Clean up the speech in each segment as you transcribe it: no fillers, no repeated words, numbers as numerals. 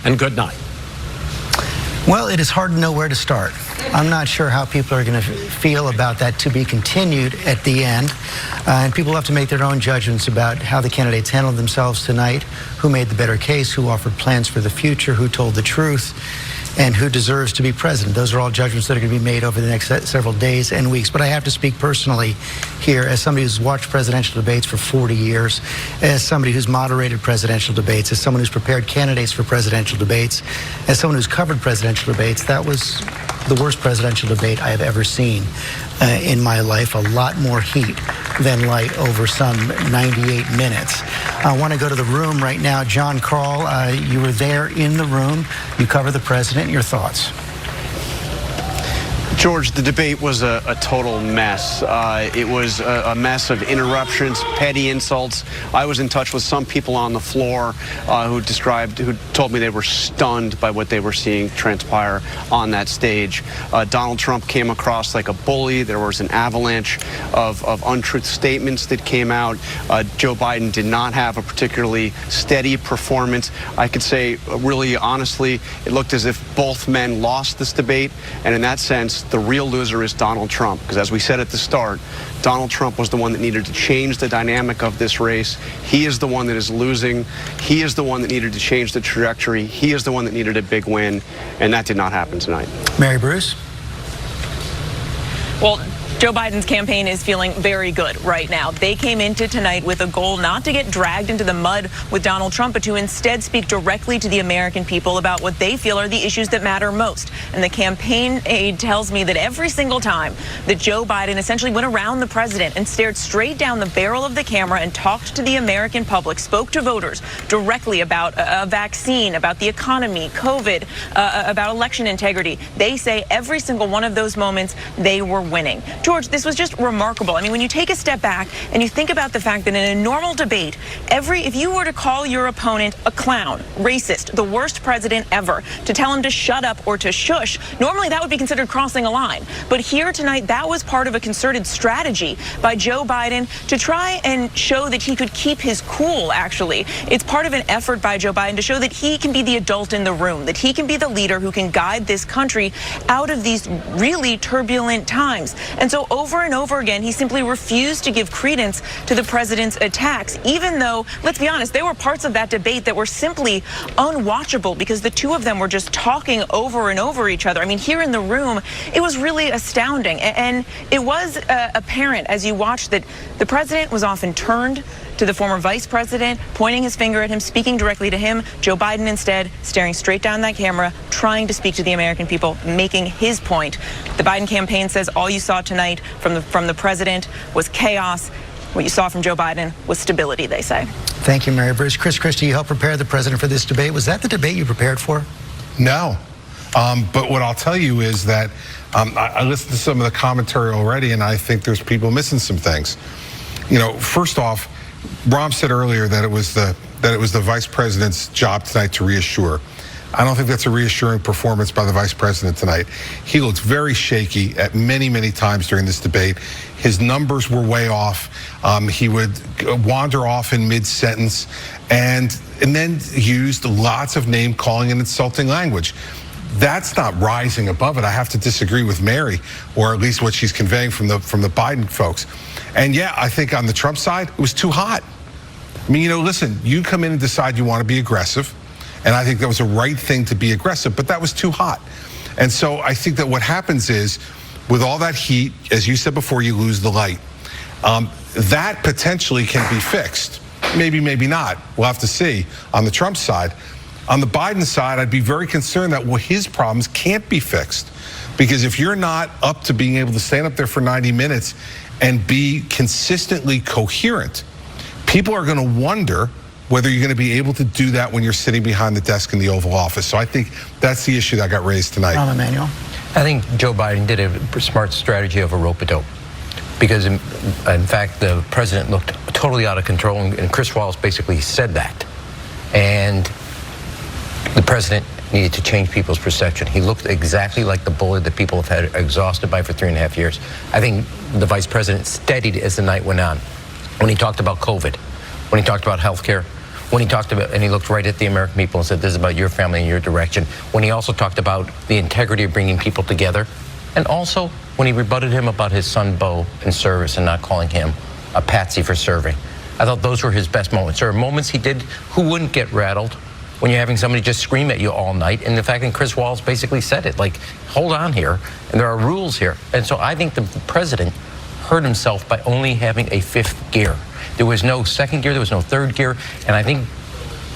and good night. Well, it is hard to know where to start. I'm not sure how people are going to feel about that to be continued at the end. And people have to make their own judgments about how the candidates handled themselves tonight, who made the better case, who offered plans for the future, who told the truth, and who deserves to be president. Those are all judgments that are going to be made over the next several days and weeks. But I have to speak personally here as somebody who's watched presidential debates for 40 years, as somebody who's moderated presidential debates, as someone who's prepared candidates for presidential debates, as someone who's covered presidential debates. That was the worst presidential debate I have ever seen in my life. A lot more heat than light over some 98 minutes. I want to go to the room right now. John Carl, you were there in the room. You cover the president. Your thoughts? George, the debate was a total mess. It was a mess of interruptions, petty insults. I was in touch with some people on the floor who told me they were stunned by what they were seeing transpire on that stage. Donald Trump came across like a bully. There was an avalanche of untruth statements that came out. Joe Biden did not have a particularly steady performance. I could say, really honestly, it looked as if both men lost this debate, and in that sense, the real loser is Donald Trump, because as we said at the start, Donald Trump was the one that needed to change the dynamic of this race. He is the one that is losing. He is the one that needed to change the trajectory. He is the one that needed a big win, and that did not happen tonight. Mary Bruce? Well, Joe Biden's campaign is feeling very good right now. They came into tonight with a goal not to get dragged into the mud with Donald Trump, but to instead speak directly to the American people about what they feel are the issues that matter most. And the campaign aide tells me that every single time that Joe Biden essentially went around the president and stared straight down the barrel of the camera and talked to the American public, spoke to voters directly about a vaccine, about the economy, COVID, about election integrity, they say every single one of those moments they were winning. George, this was just remarkable. I mean, when you take a step back and you think about the fact that in a normal debate, if you were to call your opponent a clown, racist, the worst president ever, to tell him to shut up or to shush, normally that would be considered crossing a line. But here tonight, that was part of a concerted strategy by Joe Biden to try and show that he could keep his cool, actually. It's part of an effort by Joe Biden to show that he can be the adult in the room, that he can be the leader who can guide this country out of these really turbulent times. And so over and over again, he simply refused to give credence to the president's attacks, even though, let's be honest, there were parts of that debate that were simply unwatchable because the two of them were just talking over and over each other. I mean, here in the room, it was really astounding. And it was apparent as you watched that the president was often turned to the former vice president, pointing his finger at him, speaking directly to him. Joe Biden instead staring straight down that camera, trying to speak to the American people, making his point. The Biden campaign says all you saw tonight from the president was chaos. What you saw from Joe Biden was stability, they say. Thank you, Mary Bruce. Chris Christie, you helped prepare the president for this debate. Was that the debate you prepared for? No. But what I'll tell you is that I listened to some of the commentary already, and I think there's people missing some things. You know, first off, Rom said earlier that it was the vice president's job tonight to reassure. I don't think that's a reassuring performance by the vice president tonight. He looked very shaky at many times during this debate. His numbers were way off. He would wander off in mid-sentence and then used lots of name calling and insulting language. That's not rising above it. I have to disagree with Mary, or at least what she's conveying from the Biden folks. And yeah, I think on the Trump side, it was too hot. I mean, you know, listen, you come in and decide you want to be aggressive, and I think that was a right thing to be aggressive, but that was too hot. And so I think that what happens is, with all that heat, as you said before, you lose the light. That potentially can be fixed. Maybe not. We'll have to see on the Trump side. On the Biden side, I'd be very concerned that his problems can't be fixed. Because if you're not up to being able to stand up there for 90 minutes and be consistently coherent, people are going to wonder whether you're going to be able to do that when you're sitting behind the desk in the Oval Office. So I think that's the issue that got raised tonight. Emanuel. I think Joe Biden did a smart strategy of a rope-a-dope. Because in fact, the president looked totally out of control, and Chris Wallace basically said that. And the president needed to change people's perception. He looked exactly like the bully that people have had exhausted by for 3.5 years. I think the vice president steadied as the night went on. When he talked about COVID, when he talked about health care, when he talked about, and he looked right at the American people and said, this is about your family and your direction, when he also talked about the integrity of bringing people together, and also when he rebutted him about his son Beau in service and not calling him a patsy for serving. I thought those were his best moments. There are moments he did who wouldn't get rattled when you're having somebody just scream at you all night. And the fact that Chris Wallace basically said it, like, hold on here, and there are rules here. And so I think the president hurt himself by only having a fifth gear. There was no second gear, there was no third gear, and I think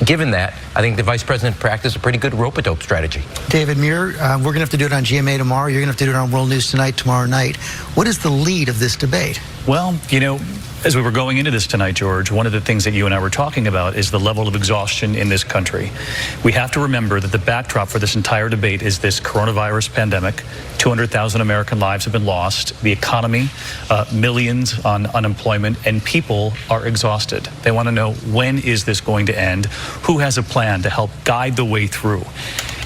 given that, I think the vice president practiced a pretty good rope-a-dope strategy. David Muir, we're going to have to do it on GMA tomorrow. You're going to have to do it on World News Tonight tomorrow night. What is the lead of this debate? Well, you know, as we were going into this tonight, George, one of the things that you and I were talking about is the level of exhaustion in this country. We have to remember that the backdrop for this entire debate is this coronavirus pandemic. 200,000 American lives have been lost. The economy, millions on unemployment, and people are exhausted. They want to know, when is this going to end? Who has a plan to help guide the way through?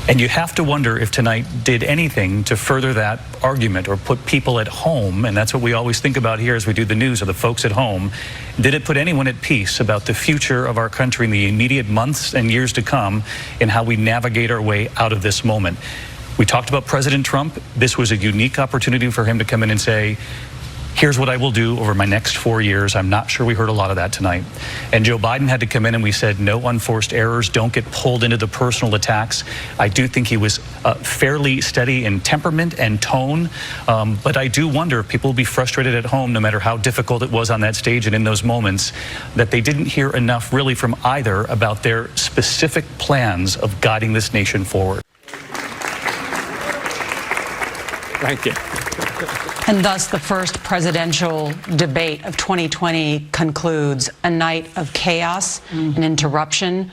And you have to wonder if tonight did anything to further that argument or put people at home, and that's what we always think about here as we do the news, are the folks at home. Did it put anyone at peace about the future of our country in the immediate months and years to come and how we navigate our way out of this moment? We talked about President Trump. This was a unique opportunity for him to come in and say, here's what I will do over my next 4 years. I'm not sure we heard a lot of that tonight. And Joe Biden had to come in and we said, no unforced errors, don't get pulled into the personal attacks. I do think he was fairly steady in temperament and tone, but I do wonder if people will be frustrated at home, no matter how difficult it was on that stage and in those moments, that they didn't hear enough really from either about their specific plans of guiding this nation forward. Thank you. And thus, the first presidential debate of 2020 concludes a night of chaos and interruption,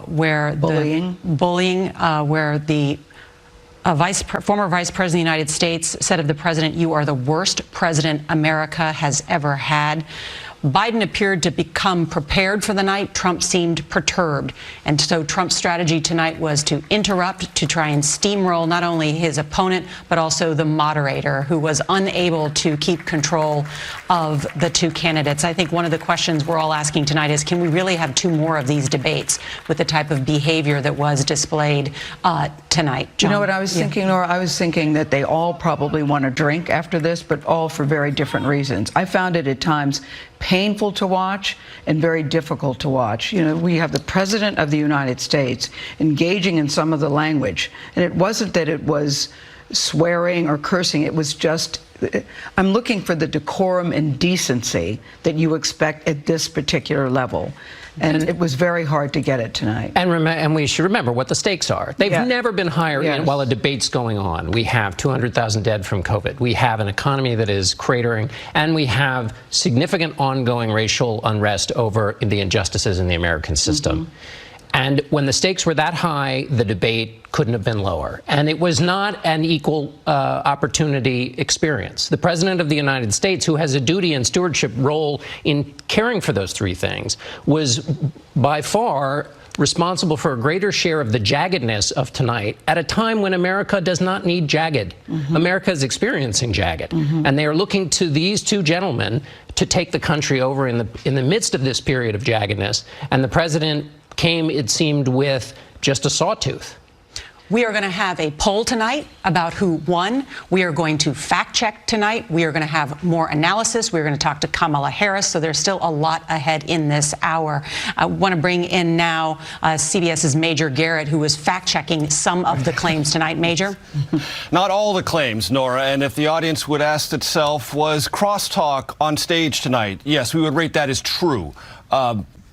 where bullying, where the former Vice President of the United States said of the president, "You are the worst president America has ever had." Biden appeared to become prepared for the night. Trump seemed perturbed. And so Trump's strategy tonight was to interrupt, to try and steamroll not only his opponent, but also the moderator, who was unable to keep control of the two candidates. I think one of the questions we're all asking tonight is, can we really have two more of these debates with the type of behavior that was displayed tonight? John? You know what I was thinking, Nora? I was thinking that they all probably want to drink after this, but all for very different reasons. I found it at times painful to watch and very difficult to watch. You know, we have the President of the United States engaging in some of the language, and it wasn't that it was swearing or cursing, it was just, I'm looking for the decorum and decency that you expect at this particular level. And it was very hard to get it tonight. And we should remember what the stakes are. They've never been higher while a debate's going on. We have 200,000 dead from COVID. We have an economy that is cratering. And we have significant ongoing racial unrest over the injustices in the American system. And when the stakes were that high, the debate couldn't have been lower. And it was not an equal opportunity experience. The President of the United States, who has a duty and stewardship role in caring for those three things, was by far responsible for a greater share of the jaggedness of tonight at a time when America does not need jagged. America is experiencing jagged. And they are looking to these two gentlemen to take the country over in the midst of this period of jaggedness. And the president came, it seemed, with just a sawtooth. We are going to have a poll tonight about who won. We are going to fact check tonight. We are going to have more analysis. We're going to talk to Kamala Harris. So there's still a lot ahead in this hour. I want to bring in now CBS's Major Garrett, who was fact checking some of the claims tonight. Major? Not all the claims, Nora. And if the audience would ask itself, was crosstalk on stage tonight? Yes, we would rate that as true.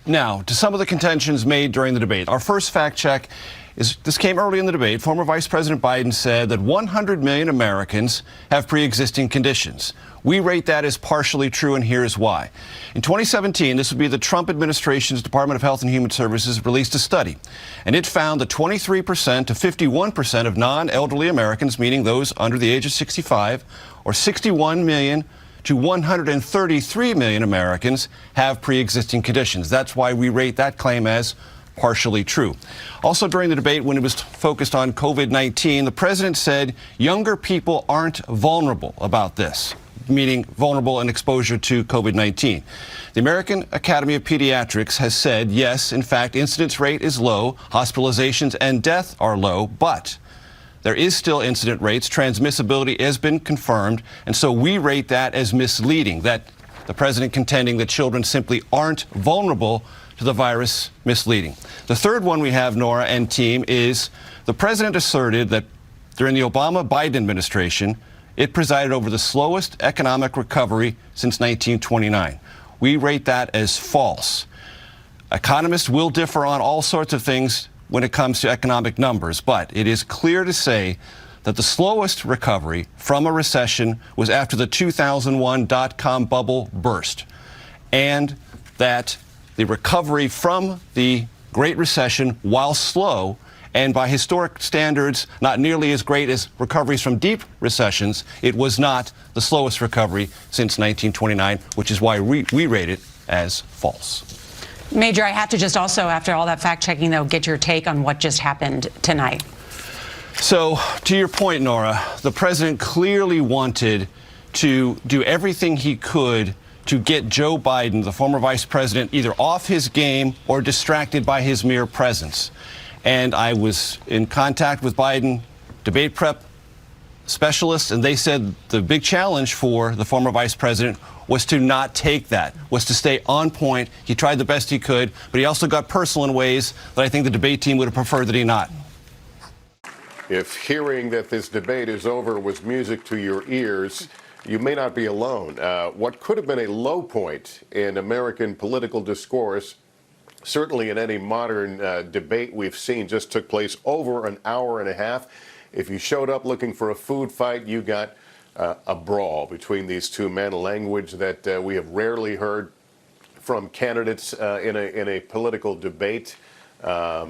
Now, to some of the contentions made during the debate. Our first fact check is, this came early in the debate. Former Vice President Biden said that 100 million Americans have pre-existing conditions. We rate that as partially true, and here's why. In 2017, this would be the Trump administration's Department of Health and Human Services released a study, and it found that 23% to 51% of non-elderly Americans, meaning those under the age of 65, or 61 million to 133 million Americans, have pre-existing conditions. That's why we rate that claim as partially true. Also, during the debate, when it was focused on COVID-19, the president said younger people aren't vulnerable about this. meaning vulnerable and exposure to COVID-19. The American Academy of Pediatrics has said, yes, in fact, incidence rate is low, hospitalizations and death are low, but there is still incident rates. Transmissibility has been confirmed, and so we rate that as misleading, that the president contending that children simply aren't vulnerable to the virus misleading. The third one we have, Nora and team, is the president asserted that during the Obama-Biden administration, it presided over the slowest economic recovery since 1929. We rate that as false. Economists will differ on all sorts of things when it comes to economic numbers, but it is clear to say that the slowest recovery from a recession was after the 2001 dot-com bubble burst, and that the recovery from the Great Recession, while slow, and by historic standards not nearly as great as recoveries from deep recessions, it was not the slowest recovery since 1929, which is why we rate it as false. Major, I have to just also, after all that fact-checking, though, get your take on what just happened tonight. So, to your point, Nora, the president clearly wanted to do everything he could to get Joe Biden, the former vice president, either off his game or distracted by his mere presence. And I was in contact with Biden debate prep specialists, and they said the big challenge for the former vice president was to not take that, was to stay on point. He tried the best he could, but he also got personal in ways that I think the debate team would have preferred that he not. If hearing that this debate is over was music to your ears, you may not be alone. What could have been a low point in American political discourse, certainly in any modern debate we've seen, just took place over an hour and a half. If you showed up looking for a food fight, you got a brawl between these two men, a language that we have rarely heard from candidates in a political debate, a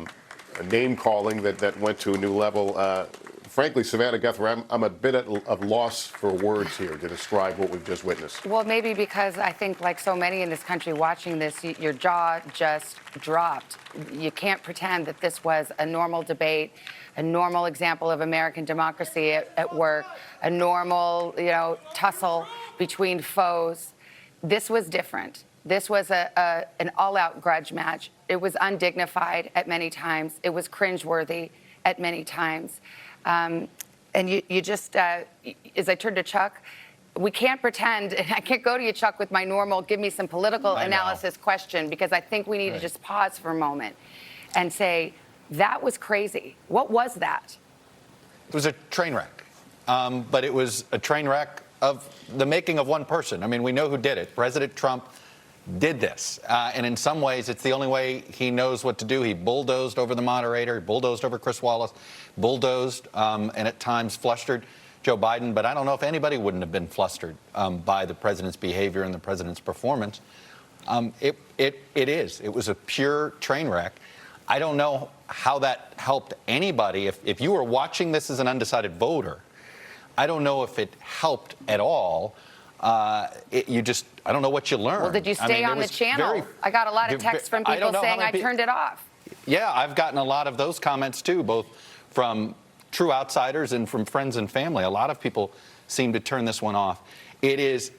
name calling that went to a new level. Frankly, Savannah Guthrie, I'm a bit of loss for words here to describe what we've just witnessed. Well, maybe because I think, like so many in this country watching this, your jaw just dropped. You can't pretend that this was a normal debate, a normal example of American democracy at work, a normal, tussle between foes. This was different. This was an all-out grudge match. It was undignified at many times. It was cringeworthy at many times. And you just, as I turned to Chuck, we can't pretend, and I can't go to you, Chuck, with my normal give me some political analysis question, because I think we need to just pause for a moment and say, that was crazy. What was that? It was a train wreck, but it was a train wreck of the making of one person. I mean, we know who did it. President Trump did this, and in some ways, it's the only way he knows what to do. He bulldozed over the moderator, he bulldozed over Chris Wallace, bulldozed and at times flustered Joe Biden. But I don't know if anybody wouldn't have been flustered by the president's behavior and the president's performance. It was a pure train wreck. I don't know how that helped anybody. If you were watching this as an undecided voter, I don't know if it helped at all. I don't know what you learned. Well, did you stay on the channel? I got a lot of texts from people saying I turned it off. Yeah, I've gotten a lot of those comments too, both from true outsiders and from friends and family. A lot of people seem to turn this one off. I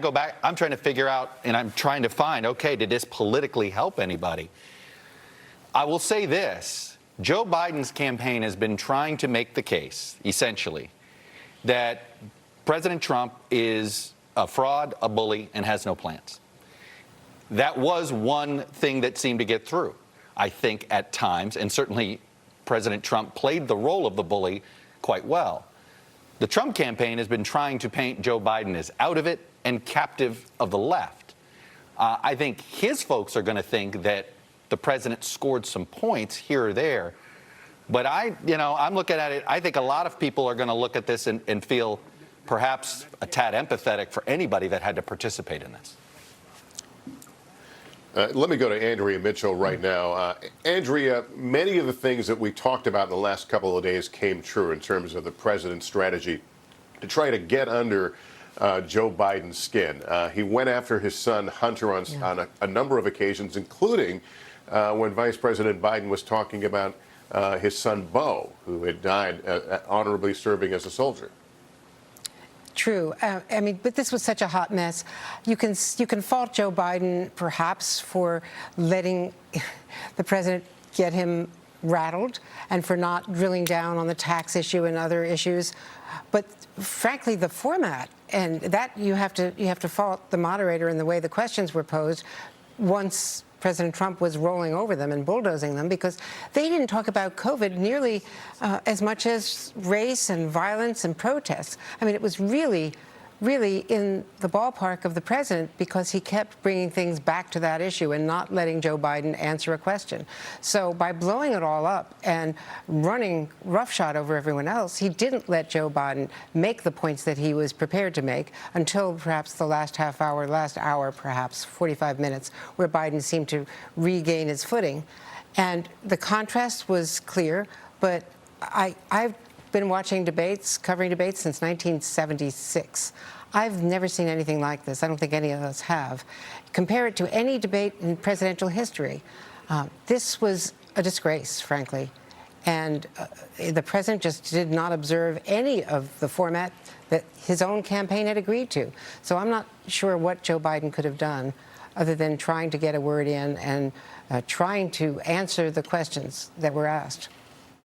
go back, I'm trying to figure out, and I'm trying to find, okay, did this politically help anybody? I will say this, Joe Biden's campaign has been trying to make the case, essentially, that President Trump is a fraud, a bully, and has no plans. That was one thing that seemed to get through, I think, at times, and certainly President Trump played the role of the bully quite well. The Trump campaign has been trying to paint Joe Biden as out of it and captive of the left. I think his folks are going to think that the president scored some points here or there. But I'm looking at it, I think a lot of people are going to look at this and feel perhaps a tad empathetic for anybody that had to participate in this. Let me go to Andrea Mitchell right now. Andrea, many of the things that we talked about in the last couple of days came true in terms of the president's strategy to try to get under Joe Biden's skin. He went after his son Hunter on a number of occasions, including when Vice President Biden was talking about his son Beau, who had died honorably serving as a soldier. true. I mean, but this was such a hot mess. You can fault Joe Biden perhaps for letting the president get him rattled and for not drilling down on the tax issue and other issues. But frankly, the format, and that you have to fault the moderator in the way the questions were posed once President Trump was rolling over them and bulldozing them, because they didn't talk about COVID nearly as much as race and violence and protests. I mean, it was really in the ballpark of the president because he kept bringing things back to that issue and not letting Joe Biden answer a question. So by blowing it all up and running roughshod over everyone else, he didn't let Joe Biden make the points that he was prepared to make until perhaps the last half hour, last hour, perhaps 45 minutes, where Biden seemed to regain his footing. And the contrast was clear, but I've been watching debates, covering debates since 1976. I've never seen anything like this. I don't think any of us have. Compare it to any debate in presidential history. This was a disgrace, frankly. And the president just did not observe any of the format that his own campaign had agreed to. So I'm not sure what Joe Biden could have done other than trying to get a word in and trying to answer the questions that were asked.